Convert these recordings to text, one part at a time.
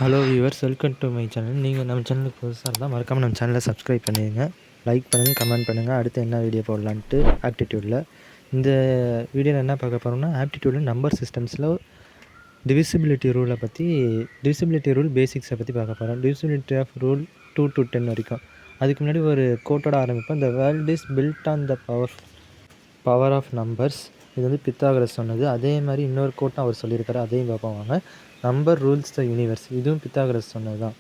Hello viewers, welcome to my channel. நீங்கள் நம்ம சேனலுக்கு புதுசாக இருந்தால் மறக்காமல் நம்ம சேனலை சப்ஸ்கிரைப் பண்ணிடுங்க, லைக் பண்ணுங்கள், கமெண்ட் பண்ணுங்கள். அடுத்து என்ன வீடியோ போடலான்ட்டு ஆப்டிடியூடில் இந்த வீடியோவில் என்ன பார்க்க போகிறோம்னா, ஆப்டிடியூடில் நம்பர் சிஸ்டம்ஸில் டிவிசிபிலிட்டி ரூலை பற்றி, டிவிசிபிலிட்டி ரூல் பேசிக்ஸை பற்றி பார்க்க போகிறோம். டிவிசிபிலிட்டி ஆஃப் ரூல் 2 to 10 வரைக்கும். அதுக்கு முன்னாடி ஒரு கோட்டோட ஆரம்பிப்போம். The world is built on the power of numbers. இது வந்து பித்தாகரஸ் சொன்னது. அதே மாதிரி இன்னொரு கோட்டும் அவர் சொல்லியிருக்காரு, அதையும் பார்ப்போம் வாங்க. நம்பர் ரூல்ஸ் த யூனிவர்ஸ், இதுவும் பித்தாகரஸ் சொன்னது தான்.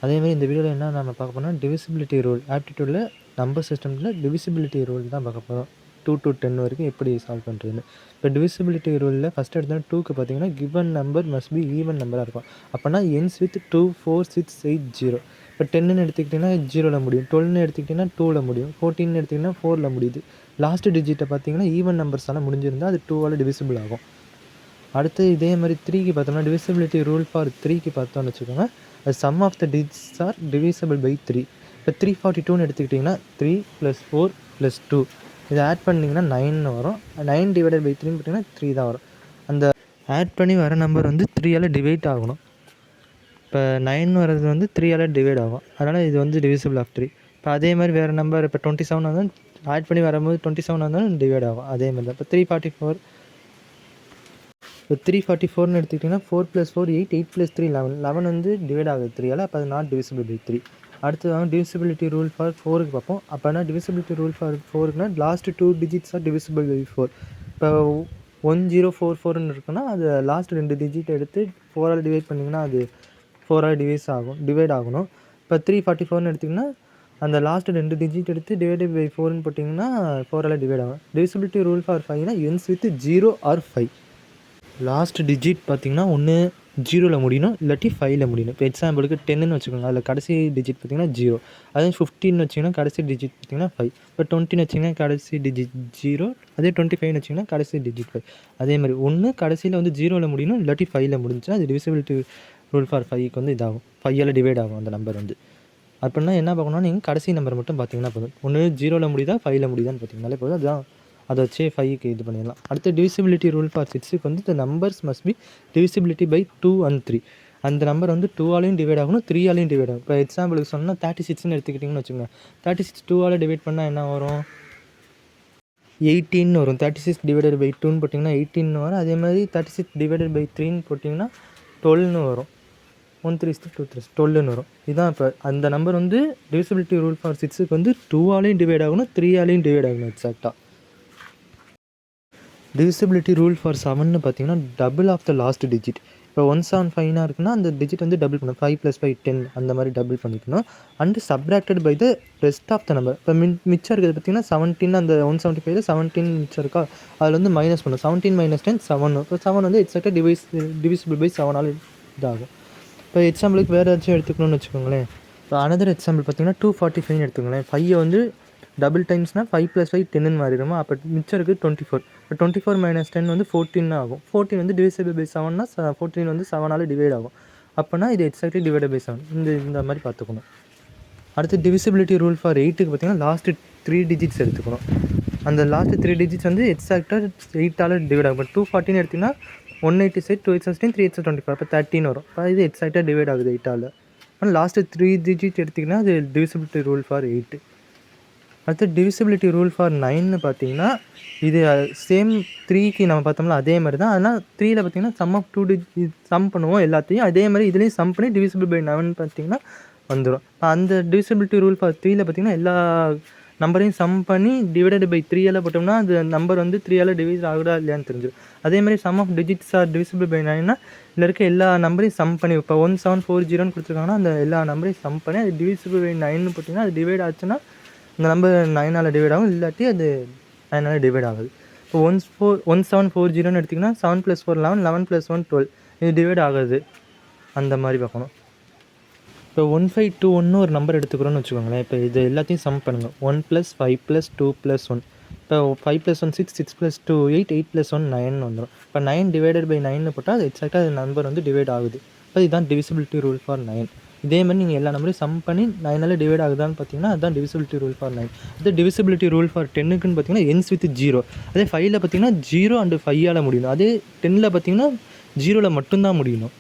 அதேமாதிரி இந்த வீடியோவில் என்ன நம்ம பார்க்க போனால், டிவிசிபிலிட்டி ரூல் ஆப்டிடியூடில் நம்பர் சிஸ்டமில் டிவிசிபிலிட்டி ரூல் தான் பார்க்க போகிறோம். 2 to 10 வரைக்கும் எப்படி சால்வ் பண்ணுறதுன்னு. இப்போ டிவிசிபிலிட்டி ரூலில் ஃபஸ்ட் எடுத்தோன்னா 2க்கு பார்த்தீங்கன்னா given number must be even நம்பராக இருக்கும். அப்போனா என்ஸ் வித் 2, 4, 6, 8, 0. இப்போ 10ன்னு எடுத்துக்கிட்டிங்கன்னா 0ல் முடியும், 12ன்னு எடுத்துக்கிட்டிங்கன்னா 2ல் முடியும், 14ன்னு எடுத்திங்கன்னா 4ல் முடியுது. லாஸ்ட் டிஜிட்டை பார்த்தீங்கன்னா ஈவன் நம்பர்ஸால் முடிஞ்சிருந்தால் அது 2ஆல் டிவிசிபிள் ஆகும். அடுத்து இதே மாதிரி 3க்கு பார்த்தோம்னா டிவிசிபிலிட்டி ரூல் ஃபார் 3க்கு பார்த்தோம்னு வச்சுக்கோங்க, அது sum of the digits are divisible by 3. இப்போ 342ன்னு எடுத்துக்கிட்டிங்கன்னா 3 + 4 + 2 இதை ஆட் பண்ணிங்கன்னா 9 வரும். 9 டிவைடட் பை 3ன்னு பார்த்தீங்கன்னா 3 தான் வரும். அந்த ஆட் பண்ணி வர நம்பர் வந்து 3ஆல் டிவைட் ஆகணும். இப்போ 9 வர்றது வந்து 3ஆல் டிவைட் ஆகும், அதனால் இது வந்து டிவிசிபிள் ஆஃப் 3. இப்போ அதே மாதிரி வேறு நம்பர் இப்போ 27 வந்தாலும் ஆட் பண்ணி வரும்போது 27 வந்தாலும் டிவைட் ஆகும். அதே மாதிரி தான். இப்போ 344, இப்போ 344ன்னு எடுத்துக்கிட்டிங்கன்னா 4 + 4 8, 8 + 3 11. 11 வந்து டிவைட் ஆகுது 3ஆல், அப்போ அது நாட் டிவிசிபிள் பை 3. அடுத்து வாங்க டிவிசிபிலிட்டி ரூல் ஃபார் 4க்கு பார்ப்போம். அப்போனா டிவிசிபிலிட்டி ரூல் ஃபார் 4க்குனா last 2 digits are divisible by 4. இப்போ 1044ன்னு இருக்குன்னா அது லாஸ்ட் 2 டிஜிட் எடுத்து 4ஆல் டிவைட் பண்ணிங்கன்னா அது 4ஆல் டிவைட் ஆகணும். இப்போ 344ன்னு எடுத்திங்கன்னா அந்த லாஸ்ட் 2 டிஜிட் எடுத்து டிவைடட் பை 4ன்னு போட்டிங்கன்னா 4ஆல் டிவைட் ஆகும். டிவிசிபிலிட்டி ரூல் ஃபார் 5னா ends with 0 or 5. Last digit பார்த்திங்கன்னா ஒன்று 0ல் முடியணும், இல்லாட்டி 5ல் முடியணும். இப்போ எக்ஸாம்பிளுக்கு 10ன்னு வச்சுக்கோங்க, அதில் கடைசி டிஜிட் பார்த்திங்கன்னா 0. அதே 15ன்னு வச்சிங்கன்னா கடைசி டிஜிட் பார்த்திங்கன்னா 5. இப்போ 20ன்னு வச்சிங்கன்னா கடைசி டிஜிட் 0. அதே 25ன்னு வச்சிங்கன்னா கடைசி டிஜிட் 5. அதே மாதிரி ஒன்று கடைசியில் வந்து 0ல் முடியணும், இல்லாட்டி 5ல் முடிஞ்சுன்னா அது டிவிசிபிலிட்டி ரூல் ஃபார் 5க்கு வந்து இதாகும், 5ஆல் டிவைட் ஆகும் அந்த நம்பர் வந்து. அப்படின்னா என்ன பார்க்கணும்னா, நீங்கள் கடைசி நம்பர் மட்டும் பார்த்தீங்கன்னா போதும். ஒன்று 0ல் முடியுதா 5ல் முடியுதான்னு பார்த்தீங்கன்னாலே போதும். அதுதான், அதை வச்சே 5க்கு இது பண்ணிடலாம். அடுத்து டிவிசிபிலிட்டி ரூல் ஃபார் 6க்கு வந்து the numbers must be divisibility by 2 and 3. அந்த நம்பர் வந்து 2ஆலையும் டிவைட் ஆகணும், 3ஆலையும் டிவைட் ஆகும். இப்போ எக்ஸாம்பிளுக்கு சொன்னால் 36ன்னு எடுத்துக்கிட்டிங்கன்னு வச்சுக்கோங்க. 36 2ஆல் டிவைட் பண்ணால் என்ன வரும்? 18 வரும். 36 டிவைடட் பை 2ன்னு போட்டிங்கன்னா 18 வரும். அதே மாதிரி 36 டிவைடட் பை 3ன்னு போட்டிங்கன்னா 12ன்னு வரும். 1 3 2 3 12ன்னு வரும். இதுதான் இப்போ அந்த நம்பர் வந்து டிவிசிபிலிட்டி ரூல் ஃபார் 6க்கு வந்து 2ஆலையும் டிவைட் ஆகணும், 3ஆலையும் டிவைட் ஆகணும் எக்ஸாக்டாக. டிவிசிபிலிட்டி ரூல் ஃபார் 7ன்னு பார்த்தீங்கன்னா double of the last digit. இப்போ 175 இருக்குன்னா அந்த டிஜிட் வந்து டபுள் பண்ணணும். 5 + 5 10 அந்த மாதிரி டபுள் பண்ணிக்கணும். And subtracted by the rest of the number. இப்போ மிச்சம் இருக்கிறது பார்த்தீங்கன்னா 17, அந்த 175ல் 17 மிச்சம் இருக்கா, அதில் வந்து மைனஸ் பண்ணணும். 17 - 10 7. இப்போ 7 வந்து எக்ஸாக்டாக டிவிசிபிள் பை 7ஆல் இதாகும். இப்போ எக்ஸாம்பிளுக்கு வேறு ஏதாச்சும் எடுத்துக்கணும்னு வச்சுக்கோங்களேன். இப்போ அனதர் எக்ஸாம்பிள் பார்த்தீங்கன்னா 245 எடுத்துக்கோங்களேன். 5 வந்து டபுள் டைம்ஸ்னால் 5 + 5 10ன்னு மாறிடுமா. அப்போ மிச்சம் இருக்குது 24. இப்போ 24 - 10 வந்து 14 ஆகும். 14 வந்து டிவிசிபிள் பை 7னா 14 வந்து 7ஆல் டிவைட் ஆகும். அப்போனா இது எக்ஸாக்ட்லி டிவைட் பை 7. இந்த மாதிரி பார்த்துக்கணும். அடுத்து டிவிசிபிலிட்டி ரூல் ஃபார் 8க்கு பார்த்தீங்கன்னா லாஸ்ட்டு 3 டிஜிட்ஸ் எடுத்துக்கணும். அந்த லாஸ்ட்டு 3 டிஜிட்ஸ் வந்து எக்ஸாக்டாக 8ஆல் டிவைட் ஆகும். இப்போ 240 எடுத்திங்கன்னா 186, 2 8 16, 3 8 24. அப்போ 13 வரும். இப்போ இது எக்ஸாக்டாக டிவைட் ஆகுது 8ஆல். ஆனால் லாஸ்ட்டு 3 டிஜிட் எடுத்திங்கன்னா அது டிவிசிபிலிட்டி ரூல் ஃபார் 8. அடுத்து டிவிசிபிலிட்டி ரூல் ஃபார் 9ன்னு பார்த்தீங்கன்னா இது சேம் 3க்கு நம்ம பார்த்தோம்னா அதே மாதிரி தான். ஆனால் 3ல் பார்த்தீங்கன்னா சம் ஆஃப் 2 சம் பண்ணுவோம் எல்லாத்தையும். அதே மாதிரி இதுலேயும் சம் பண்ணி டிவிசிபிள் பை 9 பார்த்தீங்கன்னா வந்துடும். அந்த டிவிசிபிலிட்டி ரூல் ஃபார் 3ல் பார்த்தீங்கன்னா எல்லா நம்பரையும் சம் பண்ணி டிவைடட் பை 3ஆல் போட்டோம்னா அது நம்பர் வந்து 3ஆல் டிவைட் ஆகுதா இல்லையான்னு தெரிஞ்சிடும். அதே மாதிரி sum of digits are divisible by 9னா இதில் இருக்க எல்லா நம்பரையும் சம் பண்ணி, இப்போ 1740ன்னு கொடுத்துருக்காங்கன்னா அந்த எல்லா நம்பரையும் சம் பண்ணி அது டிவிசிபிள் பை 9ன்னு போட்டிங்கன்னா அது டிவைட் ஆச்சுன்னா இந்த நம்பர் 9ஆல் டிவைட் ஆகும், இல்லாட்டி அது 9ஆல் டிவைட் ஆகுது. இப்போ 1740ன்னு எடுத்திங்கன்னா 7 + 4 11, 11 + 1 12. இது டிவைட் ஆகுது, அந்த மாதிரி பார்க்கணும். இப்போ 1521 ஒரு நம்பர் எடுத்துக்கிறோன்னு வச்சுக்கோங்களேன். இப்போ இது எல்லாத்தையும் சம் பண்ணுங்கள். 1 + 5 + 2 + 1. இப்போ 5 + 1 6, 6 + 2 8, 8 + 1 9 வந்துடும். இப்போ 9 டிவைடட் பை 9ன்னு போட்டால் அது எக்ஸாக்டாக அது நம்பர் வந்து டிவைட் ஆகுது. இப்போ இதுதான் டிவிசிபிலிட்டி ரூல் ஃபார் 9. இதே மாதிரி நீங்கள் எல்லா நம்பரையும் சம் பண்ணி 9ஆல் டிவைட் ஆகுதான்னு பார்த்தீங்கன்னா அதுதான் டிவிசிபிலிட்டி ரூல் ஃபார் 9. அதே டிவிசிபிலிட்டி ரூல் ஃபார் 10க்குன்னு பார்த்தீங்கன்னா என்ஸ் வித் 0. அதே 5ல் பார்த்தீங்கன்னா 0 and 5ஆல் முடியணும். அதே 10ல் பார்த்தீங்கன்னா 0ல் மட்டும்தான் முடியணும்.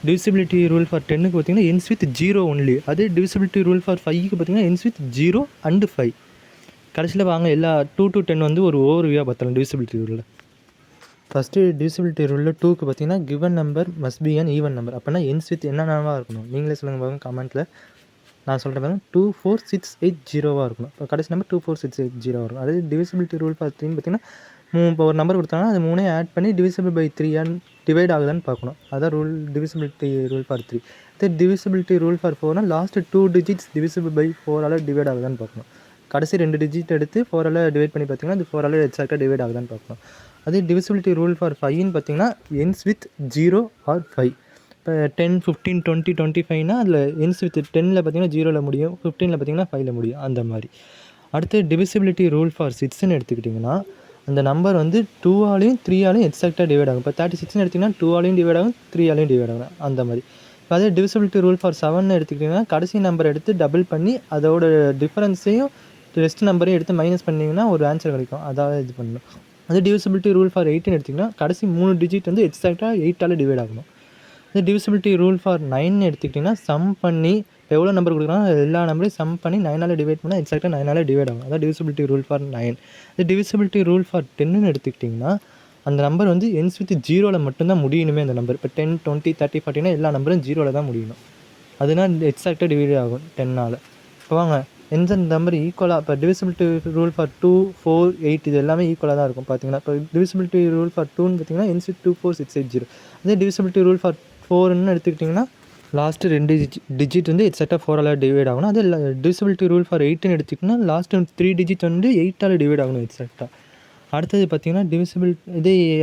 டிவிசிபிலிட்டி ரூல் ஃபார் 10க்கு பார்த்தீங்கன்னா எண்ட்ஸ் வித் 0 ஒன்லி. அதே டிவிசிபிலிட்டி ரூல் ஃபார் 5க்கு பார்த்தீங்கன்னா எண்ட்ஸ் வித் 0 அண்ட் 5. கடைசியில் வாங்க எல்லா 2 to 10 வந்து ஒரு ஓவர்வியூவாக பார்த்தலாம் டிவிசிபிலிட்டி ரூலில். ஃபஸ்ட்டு டிவிசிபிலிட்டி ரூலில் 2க்கு பார்த்தீங்கன்னா given number must be an even number. அப்படின்னா எண்ட்ஸ் வித் என்னென்னவா இருக்கணும் நீங்களே சொல்லுங்கள் பாருங்க கமெண்ட்டில். நான் சொல்கிறேன் பாருங்க 24680 இருக்கணும். இப்போ கடைசி நம்பர் 24680 இருக்கும். அதே டிவிசிபிலிட்டி ரூல் ஃபார் 3 பார்த்தீங்கன்னா இப்போ ஒரு நம்பர் கொடுத்தாங்கன்னா அது 3 ஆட் பண்ணி டிவிசிபிள் பை 3 அண்ட் டிவைட் ஆகுதான்னு பார்க்கணும். அதான் டிவிசிபிலிட்டி ரூல் ஃபார் 3. அதே டிவிசிபிலிட்டி ரூல் ஃபார் 4னா லாஸ்ட் 2 டிஜிட்ஸ் டிவிசிபிள் பை 4ஆல் டிவைட் ஆகுதான்னு பார்க்கணும். கடைசி 2 டிஜிட் எடுத்து 4ஆல் டிவைட் பண்ணி பார்த்தீங்கன்னா அது 4ஆல் எக்ஸாக்டாக டிவைட் ஆகுதான்னு பார்க்கணும். அதே டிவிசிபிலிட்டி ரூல் ஃபார் 5ன்னு பார்த்தீங்கன்னா எண்ட்ஸ் வித் 0 ஆர் 5. இப்போ 10, 15, 20, 25னா அதில் எண்ட்ஸ் வித் 10ல் பார்த்தீங்கன்னா 0ல் முடியும், 15ல் பார்த்தீங்கன்னா 5ல் முடியும், அந்த மாதிரி. அடுத்து டிவிசிபிலிட்டி ரூல் ஃபார் 6ன்னு எடுத்துக்கிட்டிங்கன்னா அந்த நம்பர் வந்து 2ஆலையும் 3ஆலையும் எக்ஸாக்டாக டிவைட் ஆகும். இப்போ 36ன்னு எடுத்திங்கன்னா 2ஆலையும் டிவைட் ஆகும், 3ஆலையும் டிவைட் ஆகும், அந்த மாதிரி. இப்போ அதே டிவிசிபிலிட்டி ரூல் ஃபார் 7ன்னு எடுத்துக்கிட்டிங்கன்னா கடைசி நம்பர் எடுத்து டபுள் பண்ணி அதோட டிஃபரன்ஸையும் ரெஸ்ட் நம்பரையும் எடுத்து மைனஸ் பண்ணிங்கன்னா ஒரு ஆன்சர் கிடைக்கும். அதாவது இது பண்ணணும். அதே டிவிசிபிலிட்டி ரூல் ஃபார் 8ன்னு எடுத்திங்கன்னா கடைசி 3 டிஜிட் வந்து எக்ஸாக்டாக 8ஆல் டிவைட் ஆகணும். அதே டிவிசிபிலிட்டி ரூல் ஃபார் 9ன்னு எடுத்துக்கிட்டிங்கன்னா சம் பண்ணி இப்போ எவ்வளோ நம்பர் கொடுக்குறாங்க எல்லா நம்பரையும் சம் பண்ணி 9ஆல் டிவைட் பண்ணால் எக்ஸாக்டாக 9ஆல் டிவைட் ஆகும். அதான் டிவிசிபிலிட்டி ரூல் ஃபார் 9. அது டிவிசிபிலிட்டி ரூல் ஃபார் 10ன்னு எடுத்துக்கிட்டிங்கன்னா அந்த நம்பர் வந்து எண்ட்ஸ் வித் 0ல் மட்டும்தான் முடியணுமே அந்த நம்பர். இப்போ 10, 20, 30, 40னா எல்லா நம்பரும் 0ல் தான் முடியணும். அதனால் எக்ஸாக்டாக டிவைட் ஆகும் 10ஆல். இப்போ வாங்க எந்த நம்பர் ஈக்குவலாக இப்போ டிவிசிபிலிட்டி ரூல் ஃபார் 2, 4, 8 இது எல்லாமே ஈக்குவலாக தான் இருக்கும் பார்த்தீங்கன்னா. இப்போ டிவிசிபிலிட்டி ரூல் ஃபார் 2ன்னு பார்த்தீங்கன்னா எண்ட்ஸ் வித் 24680. அதே டிவிசிபிலிட்டி ரூல் ஃபார் 4ன்னு எடுத்துக்கிட்டிங்கன்னா லாஸ்ட்டு 2 டிஜிட் வந்து எக்ஸாக்டாக 4ஆல் டிவைட் ஆகணும். அதே டிவிசிபிலிட்டி ரூல் ஃபார் 8ன்னு எடுத்துக்கிட்டிங்கன்னா லாஸ்ட்டு 3 டிஜிட் வந்து 8ஆல் டிவைட் ஆகணும் எக்ஸாக்டாக. அடுத்தது பார்த்தீங்கன்னா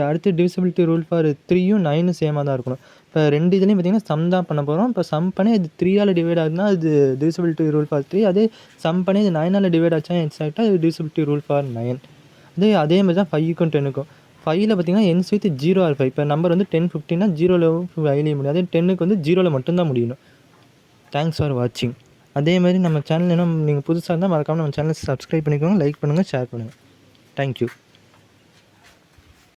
அடுத்து டிவிசிபிலிட்டி ரூல் ஃபார் 3யும் 9ம் சேமாக தான் இருக்கணும். இப்போ 2 இதுலேயும் பார்த்தீங்கன்னா சம் தான் பண்ண போகிறோம். இப்போ சம் பண்ணி அது 3ஆல் டிவைட் ஆகுதுன்னா அது டிவிசிபிலிட்டி ரூல் ஃபார் 3. அதே சம் பண்ணி அது 9ஆல் டிவைட் ஆச்சா எக்ஸாக்டாக அது டிவிசிபிலிட்டி ரூல் ஃபார் 9. அதே மாதிரி தான் 5க்கும் 10க்கும். 5ல் பார்த்தீங்கன்னா எண்ட்ஸ் வித் 0 ஆர் 5. இப்போ நம்பர் வந்து 10, 15னா 0ல் 5லேயும் முடியும். அதே 10க்கு வந்து 0ல் மட்டும்தான் முடியணும். தேங்க்ஸ் ஃபார் வாட்சிங். அதே மாதிரி நம்ம சேனல் இன்னும் நீங்கள் புதுசாக இருந்தால் மறக்காமல் நம்ம சேனலை சப்ஸ்கிரைப் பண்ணிக்கோங்க, லைக் பண்ணுங்கள், ஷேர் பண்ணுங்கள். தேங்க்யூ.